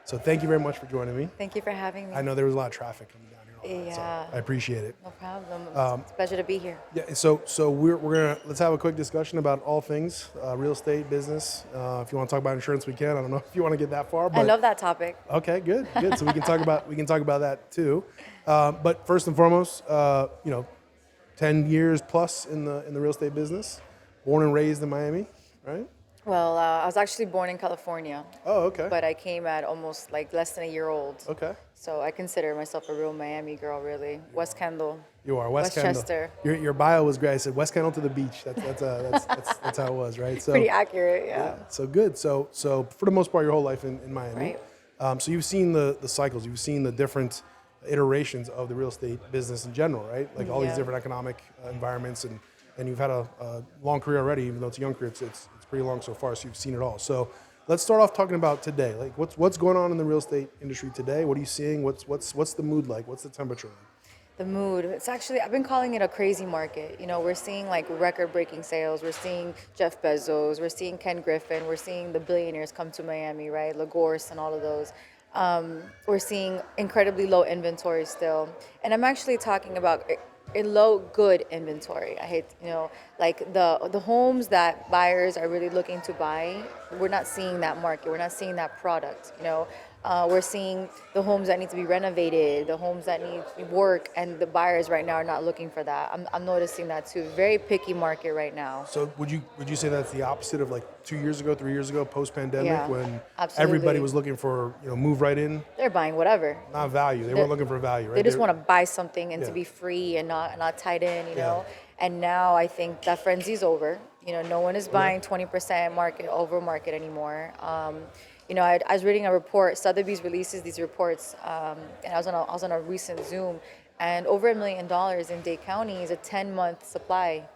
So thank you very much for joining me. Thank you for having me. I know there was a lot of traffic coming down here. Yeah. So I appreciate it. No problem. It's a pleasure to be here. Yeah. So we're gonna let's have a quick discussion about all things real estate business. If you want to talk about insurance, we can. I don't know if you want to get that far, but I love that topic. okay, good. So we can talk about that too. But first and foremost, 10 years plus in the real estate business. Born and raised in Miami, right? Well, I was actually born in California. Oh, okay. But I came at almost like less than a year old. Okay. So I consider myself a real Miami girl, really. West Kendall. You are West Kendall. Westchester. Your bio was great. I said West Kendall to the beach. That's how it was, right? So Pretty accurate, yeah. So good. So for the most part, your whole life in Miami. Right. So you've seen the cycles. You've seen the different iterations of the real estate business in general, right? Like all these different economic environments, and you've had a long career already. Even though it's a young career, it's pretty long so far. So you've seen it all. So let's start off talking about today. Like what's going on in the real estate industry today? What are you seeing? What's the mood like? What's the temperature like? The mood. It's actually, I've been calling it a crazy market. We're seeing like record-breaking sales. We're seeing Jeff Bezos. We're seeing Ken Griffin. We're seeing the billionaires come to Miami, right? Lagorce and all of those. We're seeing incredibly low inventory still. And I'm actually talking about a low good inventory. I hate, like the homes that buyers are really looking to buy, we're not seeing that market. We're not seeing that product, We're seeing the homes that need to be renovated, the homes that need work, and the buyers right now are not looking for that. I'm noticing that too. Very picky market right now. So would you say that's the opposite of like 2 years ago, 3 years ago, post-pandemic, when absolutely. everybody was looking for move right in? They're buying whatever. Not value. They weren't looking for value, right? They just want to buy something and to be free and not tied in, know. And now I think that frenzy's over. No one is buying 20% over market anymore. I was reading a report. Sotheby's releases these reports, and I was on a recent Zoom, and over $1 million in Dade County is a 10-month supply.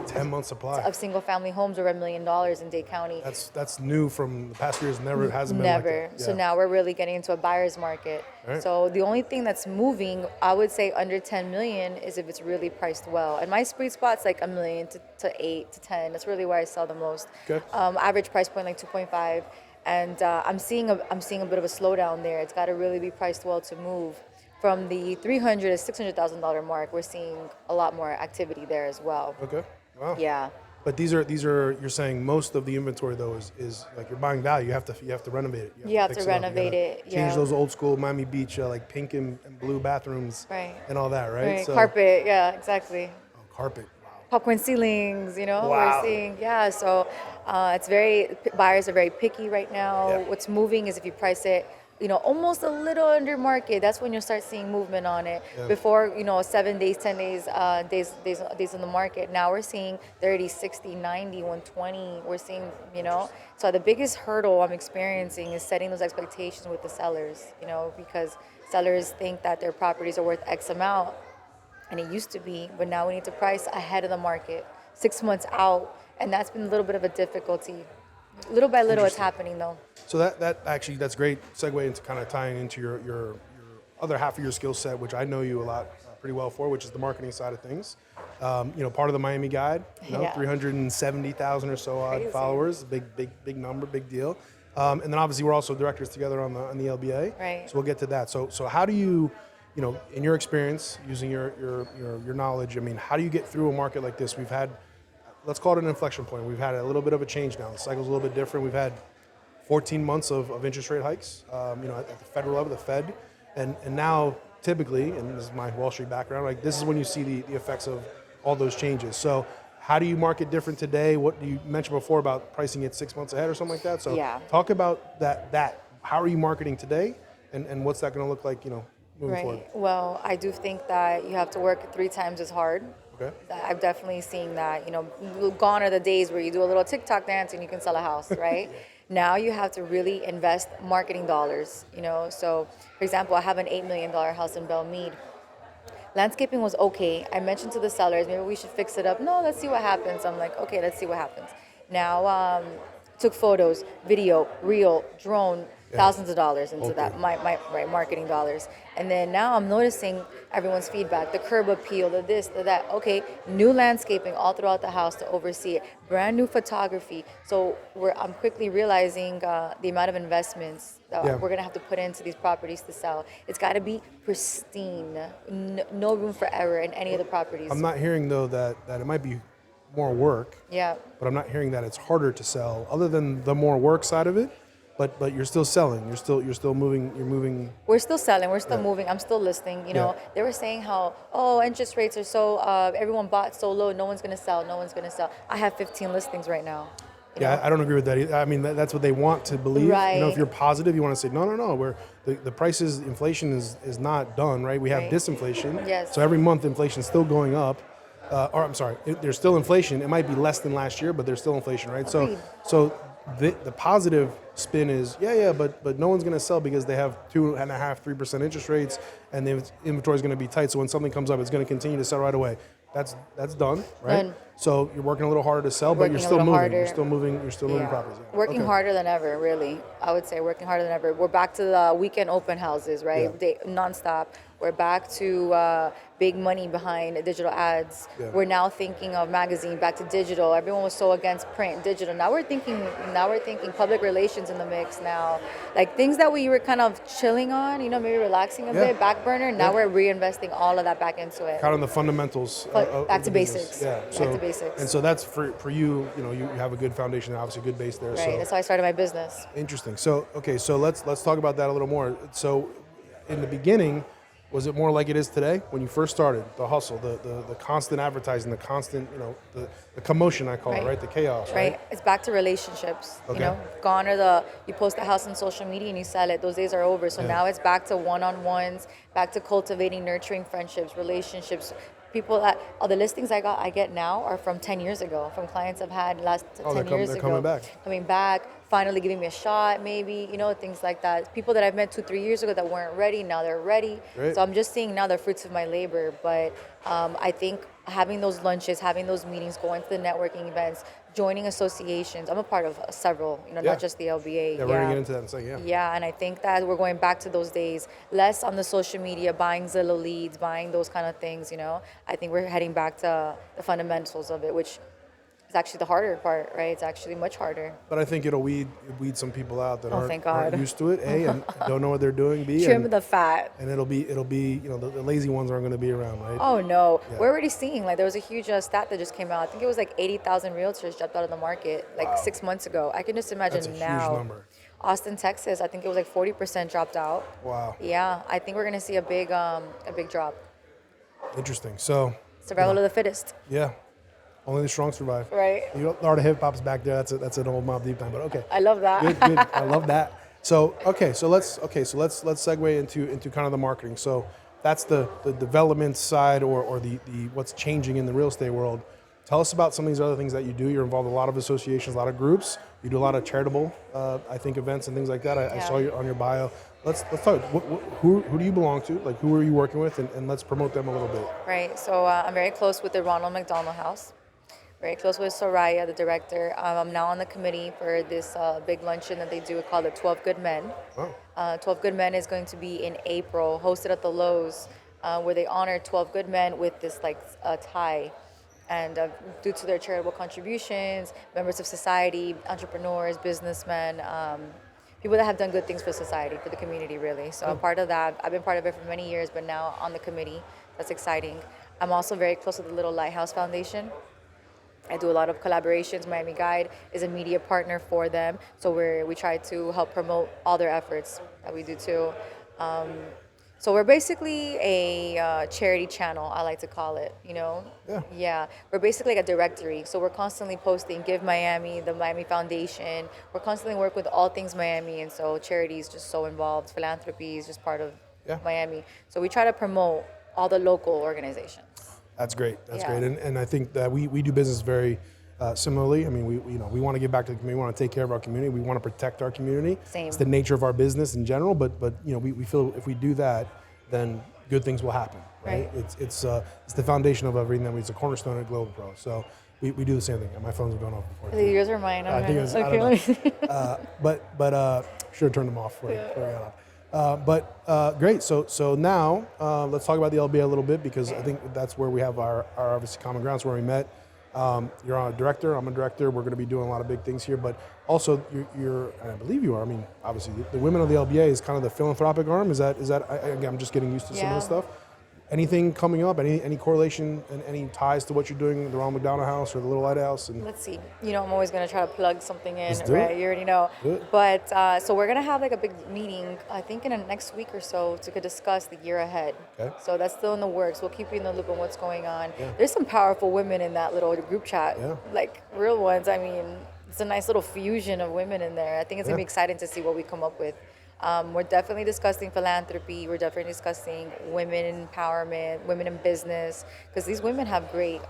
10-month supply of single-family homes, over $1 million in Dade County. That's new from the past years. Never hasn't been Never. like that. So now we're really getting into a buyer's market. Right. So the only thing that's moving, I would say, under 10 million is if it's really priced well. And my sweet spot's like $1 million to 8 to 10. That's really where I sell the most. Okay. Average price point like 2.5. And I'm seeing a bit of a slowdown there. It's got to really be priced well to move. From the $300,000 to $600,000 mark, we're seeing a lot more activity there as well. Okay. Wow. Yeah. But these are you're saying most of the inventory though is like you're buying value. You have to renovate it. You have to fix it up. renovate it. Change those old school Miami Beach like pink and blue bathrooms. Right. And all that, right? So, carpet. Yeah. Exactly. Oh, carpet. Wow. Popcorn ceilings. Wow. We're seeing. Yeah. So buyers are very picky right now. Yeah. What's moving is if you price it, almost a little under market, that's when you'll start seeing movement on it. Yeah. Before, 7 days, 10 days, days in the market. Now we're seeing 30, 60, 90, 120. We're seeing, So the biggest hurdle I'm experiencing is setting those expectations with the sellers, because sellers think that their properties are worth X amount, and it used to be, but now we need to price ahead of the market, 6 months out, and that's been a little bit of a difficulty. Little by little, it's happening though. So that's great segue into kind of tying into your other half of your skill set, which I know you a lot pretty well for, which is the marketing side of things. Part of the Miami Guide, 370,000 or so odd followers, big number, big deal. And then obviously we're also directors together on the LBA. Right. So we'll get to that. So how do you, in your experience, using your knowledge, how do you get through a market like this? We've had, let's call it an inflection point. We've had a little bit of a change now. The cycle's a little bit different. We've had 14 months of interest rate hikes, at the federal level, the Fed. And now, typically, and this is my Wall Street background, like this is when you see the effects of all those changes. So how do you market different today? What do you mentioned before about pricing it 6 months ahead or something like that? So talk about that. How are you marketing today? And what's that going to look like, moving forward? Well, I do think that you have to work 3 times as hard. Okay. I've definitely seen that. Gone are the days where you do a little TikTok dance and you can sell a house, right? Now you have to really invest marketing dollars, So, for example, I have an $8 million house in Belmead. Landscaping was okay. I mentioned to the sellers, maybe we should fix it up. No, let's see what happens. I'm like, okay, let's see what happens. Now, took photos, video, reel, drone, thousands of dollars into Okay. that, my right, marketing dollars. And then now I'm noticing everyone's feedback, the curb appeal, the this, the that. Okay, new landscaping all throughout the house to oversee it, brand new photography. So I'm quickly realizing the amount of investments that Yeah. we're gonna have to put into these properties to sell. It's got to be pristine, no room for error in any of the properties. I'm not hearing though that it might be more work, Yeah. but I'm not hearing that it's harder to sell, other than the more work side of it. But you're still selling. You're still moving. You're moving. We're still selling. We're still Yeah. moving. I'm still listing. You know, Yeah. they were saying how, interest rates are so, everyone bought so low, no one's gonna sell. No one's gonna sell. I have 15 listings right now. You Yeah, know? I don't agree with that either. I mean, that's what they want to believe. You know, Right. if you're positive, you want to say, no. Where the prices, inflation is not done, right? We have Right. disinflation. Yes. So every month, inflation's still going up. Or I'm sorry, there's still inflation. It might be less than last year, but there's still inflation, right? Agreed. So the positive spin is, but no one's going to sell because they have 2.5%, 3% interest rates, and the inventory is going to be tight. So when something comes up, it's going to continue to sell right away. That's done, right? Done. So you're working a little harder to sell, but Working you're a still little moving. harder. You're still moving. You're still moving Yeah. properties. Yeah. Working Okay. harder than ever, really. I would say working harder than ever. We're back to the weekend open houses, right? Yeah. Nonstop. We're back to big money behind digital ads. Yeah. We're now thinking of magazine, back to digital. Everyone was so against print, digital. Now we're thinking public relations in the mix now. Like things that we were kind of chilling on, maybe relaxing a Yeah. bit, back burner. Now Yeah. we're reinvesting all of that back into it. Kind of the fundamentals. Back of to the business. basics. Yeah. Back to basics. And so that's for you. You have a good foundation, obviously a good base there. Right. So That's how I started my business. interesting. So okay. So let's talk about that a little more. So in the beginning, was it more like it is today when you first started? The hustle, the constant advertising, the constant, the commotion, I call it, Right. right? The chaos, Right. It's back to relationships. Okay. Gone are you post a house on social media and you sell it. Those days are over. So Yeah. now it's back to one-on-ones, back to cultivating, nurturing friendships, relationships. People all the listings I get now are from 10 years ago, from clients I've had last 10 years they're ago. coming back. Coming back, finally giving me a shot, maybe, things like that. People that I've met 2-3 years ago that weren't ready, now they're ready. Great. So I'm just seeing now the fruits of my labor. But I think having those lunches, having those meetings, going to the networking events, joining associations. I'm a part of several, Yeah. not just the LBA. Yeah, we're gonna get into that in a second. Yeah. Yeah, and I think that we're going back to those days, less on the social media, buying Zillow leads, buying those kind of things, I think we're heading back to the fundamentals of it, which is actually the harder part, right? It's actually much harder. But I think it'll weed some people out that Thank aren't God. used to it. A, and don't know what they're doing. B, Trim and, the fat. and it'll be the lazy ones aren't going to be around, right? Oh no, Yeah. we're already seeing there was a huge stat that just came out. I think it was like 80,000 realtors dropped out of the market 6 months ago. I can just imagine That's a now. huge number. Austin, Texas, I think it was like 40% dropped out. Wow. Yeah, I think we're gonna see a big drop. Interesting. So Survival of the fittest, yeah, only the strong survive. right? Art of hip hop's back there. That's an old Mob Deep time, but okay. I love that. Good. I love that. So let's segue into kind of the marketing. So that's the development side or the what's changing in the real estate world. Tell us about some of these other things that you do. You're involved in a lot of associations, a lot of groups. You do a lot of charitable, I think, events and things like that. I saw you on your bio. Let's talk. Who do you belong to? Like, who are you working with? And let's promote them a little bit. Right. So I'm very close with the Ronald McDonald House. Very close with Soraya, the director. I'm now on the committee for this big luncheon that they do called the 12 Good Men. Wow. 12 Good Men is going to be in April, hosted at the Lowe's, where they honor 12 good men with this tie. And due to their charitable contributions, members of society, entrepreneurs, businessmen, people that have done good things for society, for the community, really. So I'm part of that. I've been part of it for many years, but now on the committee. That's exciting. I'm also very close with the Little Lighthouse Foundation. I do a lot of collaborations. Miami Guide is a media partner for them. So we try to help promote all their efforts that we do too. So we're basically a charity channel, I like to call it, Yeah. Yeah, we're basically like a directory. So we're constantly posting Give Miami, the Miami Foundation. We're constantly work with all things Miami, and so charity is just so involved. Philanthropy is just part of Miami. So we try to promote all the local organizations. That's great. That's Yeah. great. And I think that we do business very similarly. I mean, we want to give back to the community. We want to take care of our community. We want to protect our community. Same. It's the nature of our business in general. But we feel if we do that, then good things will happen. Right. Right. It's the foundation of everything that we. It's a cornerstone at GlobalPro. So We do the same thing. My phone's going off before. The yours or mine? I think it's, I don't know. But should have turned them off before we got on. Great. So now let's talk about the LBA a little bit, because I think that's where we have our obviously common ground. It's where we met. You're a director. I'm a director. We're going to be doing a lot of big things here, but also you're and I believe you are. I mean, obviously the Women of the LBA is kind of the philanthropic arm. Is that? Again, I'm just getting used to some of the stuff. Anything coming up? Any correlation and any ties to what you're doing at the Ronald McDonald House or the Little Lighthouse? And let's see. I'm always going to try to plug something in, do right? it. You already know. Do it. But so we're going to have like a big meeting, I think in the next week or so, to discuss the year ahead. Okay. So that's still in the works. We'll keep you in the loop on what's going on. Yeah. There's some powerful women in that little group chat, Yeah. like real ones. I mean, it's a nice little fusion of women in there. I think it's going to be exciting to see what we come up with. We're definitely discussing philanthropy. We're definitely discussing women empowerment, women in business, because these women have great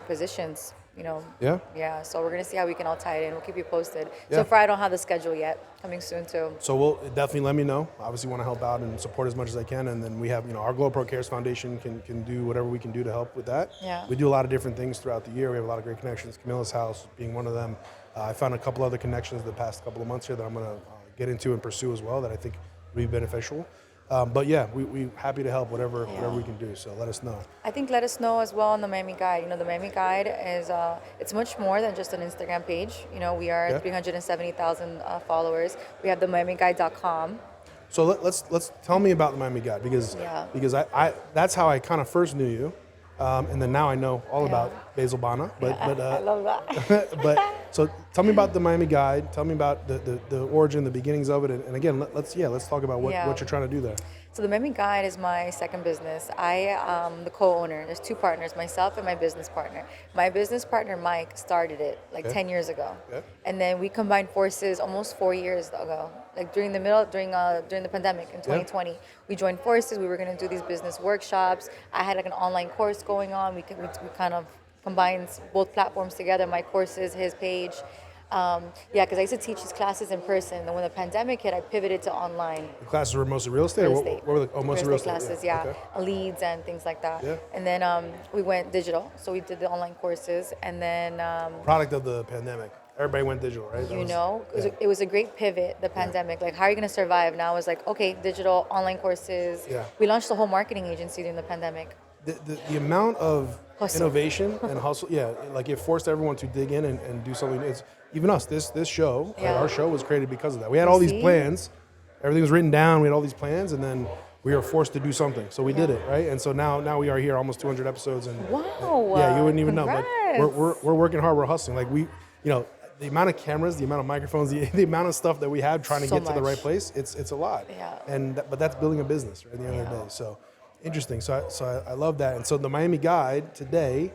positions, Yeah. Yeah, so we're going to see how we can all tie it in. We'll keep you posted. Yeah. So far, I don't have the schedule yet. Coming soon, too. So we'll definitely let me know. Obviously want to help out and support as much as I can. And then we have, our GlobalPro Cares Foundation can do whatever we can do to help with that. Yeah. We do a lot of different things throughout the year. We have a lot of great connections. Camilla's house being one of them. I found a couple other connections the past couple of months here that I'm going to get into and pursue as well, that I think will be beneficial. But yeah, we happy to help whatever we can do. So let us know. I think let us know as well on the Miami Guide. The Miami Guide is it's much more than just an Instagram page. We are 370,000 followers. We have the MiamiGuide.com. So let's tell me about the Miami Guide, because I that's how I kind of first knew you. And then now I know all about Basil Banna. I love that. But so tell me about the Miami Guide. Tell me about the origin, the beginnings of it, and again, let's talk about what you're trying to do there. So the Miami Guide is my second business. I am the co-owner. There's two partners, myself and my business partner. My business partner, Mike, started it 10 years ago. Okay. And then we combined forces almost 4 years ago. Like during the pandemic in 2020, we joined forces. We were going to do these business workshops. I had like an online course going on. We kind of combined both platforms together, my courses, his page. Because I used to teach these classes in person. And when the pandemic hit, I pivoted to online. The classes were mostly real estate? Real estate. What were mostly real estate classes, leads and things like that. Yeah. And then we went digital. So we did the online courses. And then... product of the pandemic. Everybody went digital, right? It was a great pivot, the pandemic. Like, how are you going to survive? Now it's like, okay, digital, online courses. Yeah. We launched a whole marketing agency during the pandemic. The amount of innovation and hustle, like it forced everyone to dig in and do something. It's even us. This show, our show was created because of that. We had all these plans. Everything was written down. We had all these plans, and then we were forced to do something. So we did it, right? And so now we are here, almost 200 episodes. And you wouldn't even know. But we're working hard. We're hustling. Like the amount of cameras, the amount of microphones, the amount of stuff that we have trying to get to the right place, it's a lot. Yeah. But that's building a business, right, at the end of the day. So interesting. So I love that. And so the Miami Guide today,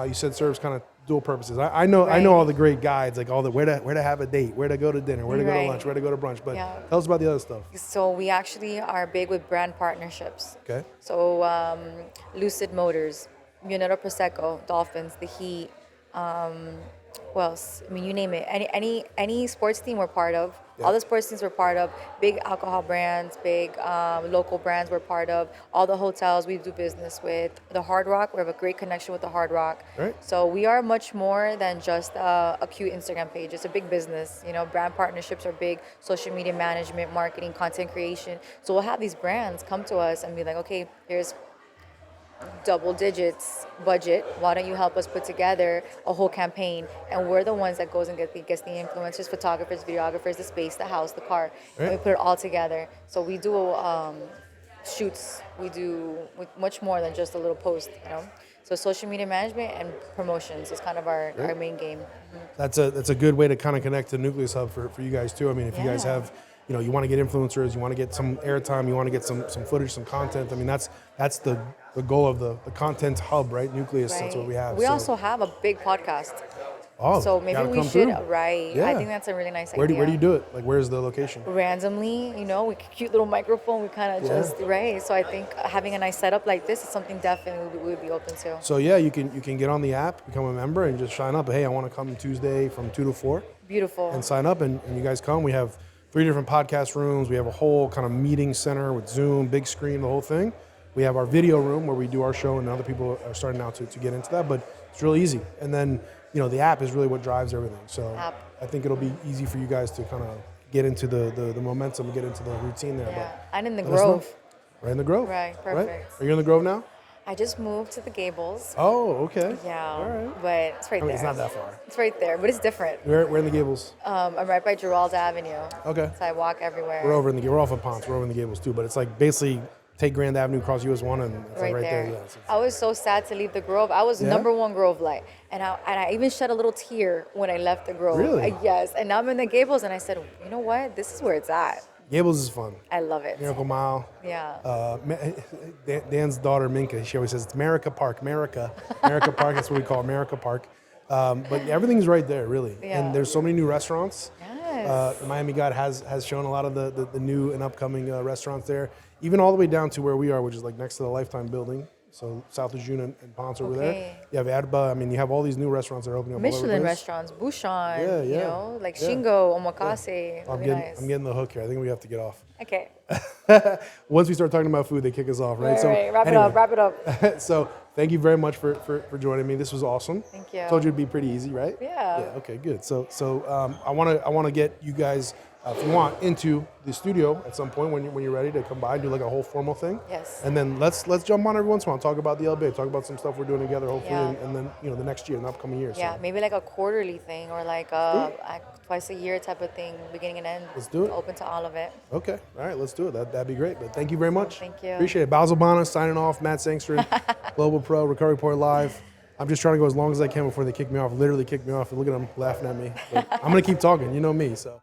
you said serves kind of dual purposes. I know all the great guides, like all the where to have a date, where to go to dinner, where to go to lunch, where to go to brunch. But tell us about the other stuff. So we actually are big with brand partnerships. Okay. So Lucid Motors, Munero Prosecco, Dolphins, The Heat. Who else? I mean, you name it. Any sports team we're part of. Yeah. All the sports teams we're part of. Big alcohol brands, big local brands we're part of. All the hotels we do business with. The Hard Rock, we have a great connection with the Hard Rock. Right. So we are much more than just a cute Instagram page. It's a big business. Brand partnerships are big. Social media management, marketing, content creation. So we'll have these brands come to us and be like, okay, here's double digits budget. Why don't you help us put together a whole campaign? And we're the ones that goes and gets the influencers, photographers, videographers, the space, the house, the car, and we put it all together. So we do shoots. We do with much more than just a little post. So social media management and promotions is kind of our main game. Mm-hmm. That's a good way to kind of connect to Nucleus Hub for you guys too. I mean, if you guys have, you want to get influencers, you want to get some airtime, you want to get some footage, some content. I mean, that's the goal of the content hub, right? Nucleus, that's what we have. We also have a big podcast. Oh, so maybe we should, Yeah. I think that's a really nice idea. Where do you do it? Like, where's the location? Randomly, with a cute little microphone, we kind of just, So I think having a nice setup like this is something definitely we would be open to. So you can get on the app, become a member, and just sign up. Hey, I want to come Tuesday from 2 to 4. Beautiful. And sign up, and you guys come. We have 3 different podcast rooms. We have a whole kind of meeting center with Zoom, big screen, the whole thing. We have our video room where we do our show, and other people are starting now to get into that. But it's really easy. And then, the app is really what drives everything. So I think it'll be easy for you guys to kind of get into the momentum, get into the routine there. Yeah, But and in the Grove. Right in the Grove. Right, perfect. Are you in the Grove now? I just moved to the Gables. Oh, okay. Yeah, All right. but it's right there. It's not that far. It's right there, but it's different. We're in the Gables. I'm right by Gerald Avenue. Okay. So I walk everywhere. We're off of Ponce. We're over in the Gables too, but it's like basically take Grand Avenue, cross US 1, and it's like right there. Yeah, I was so sad to leave the Grove. I was number one Grove light, and I even shed a little tear when I left the Grove. Really? Yes, and now I'm in the Gables, and I said, you know what? This is where it's at. Gables is fun. I love it. Miracle Mile. Yeah. Dan's daughter Minka, she always says it's America Park. America Park. That's what we call America Park. But everything's right there, really. Yeah. And there's so many new restaurants. Yes. Miami God has shown a lot of the new and upcoming restaurants there, even all the way down to where we are, which is like next to the Lifetime building. So South of June and Ponce over there. You have Adba. I mean, you have all these new restaurants that are opening up. Michelin restaurants, Bouchon, Shingo, Omakase. I'm getting the hook here. I think we have to get off. Okay. Once we start talking about food, they kick us off, right? Right. Wrap it up. So thank you very much for joining me. This was awesome. Thank you. Told you it'd be pretty easy, right? Yeah. Yeah. Okay. Good. So I want to get you guys, if you want, into the studio at some point when you're ready to come by and do like a whole formal thing. Yes. And then let's jump on every once in a while, talk about the LBA, talk about some stuff we're doing together, hopefully, Yeah. and then the next year, in the upcoming years. Yeah, maybe like a quarterly thing or like twice a year type of thing, beginning and end. Let's do it. Open to all of it. Okay. All right. Let's do it. That'd be great. But thank you very much. Thank you. Appreciate it. Basil Banna signing off. Matt Sangster, GlobalPro, Recovery Report Live. I'm just trying to go as long as I can before they kick me off. Literally kick me off. Look at them laughing at me. But I'm gonna keep talking. You know me. So.